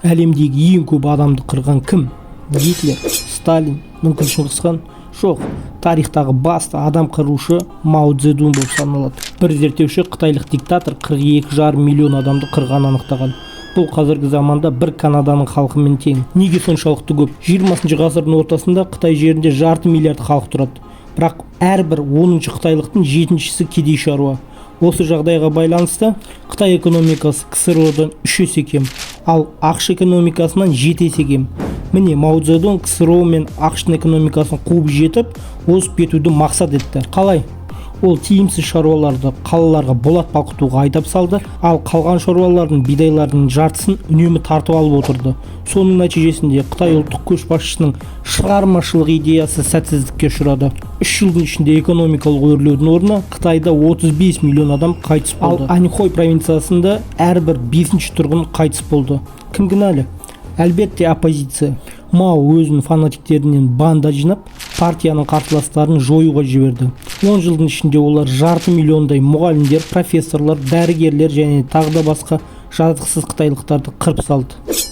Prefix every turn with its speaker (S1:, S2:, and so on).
S1: Әлемдегі ең көп адамды қырған кім? Гитлер, Сталин, мүмкін Шыңғысхан? Жоқ, тарихтағы басты адам қырушы Мао Цзэдун болып саналады. Бір зерттеуші қытайлық диктатор 42,5 миллион адамды қырғанын анықтаған. Бұл қазіргі заманда бір Канаданың халқымен тең. Неге соншалықты көп? 20 ғасырдың ортасында Қытай жерінде 5 миллиард халық тұрады. Бірақ әрбір 10-шы қытайлықтың 7-шісі кедей шаруа. Осы жағдайға байланысты Қытай экономикасы КСРО-дан 3 есе кем, ал ақш экономикасынан 7 есе кем. Міне Мао Цзэдун КСРО мен ақштың экономикасын қуып жетіп, озып кетуді мақсат етті. Қалай? Ол тиімсіз шаруаларды қалаларға болат балқытуға айдап салды, ал қалған шаруалардың бидайлардың жартысын үнемі тартып алып отырды. Соның нәтижесінде Қытай ұлттық көшбасшысының шығармашылық идеясы сәтсіздікке ұшырады. 3 жылдың ішінде экономикалық өрлеудің орнына Қытайда 35 миллион адам қайтыс болды. Ал Аньхой провинциясында әрбір 5-ші тұрғын қайтыс болды. Кім кінәлі? Әлбетте оппозиция. Мао өзінің фанатиктерінен банда жинап, партияның қарсыластарын жоюға жіберді. 10 жылдың ішінде олар 500 миллиондай мұғалімдер, профессорлар, дәрігерлер және тағы да басқа жазықсыз қытайлықтарды қырып салды.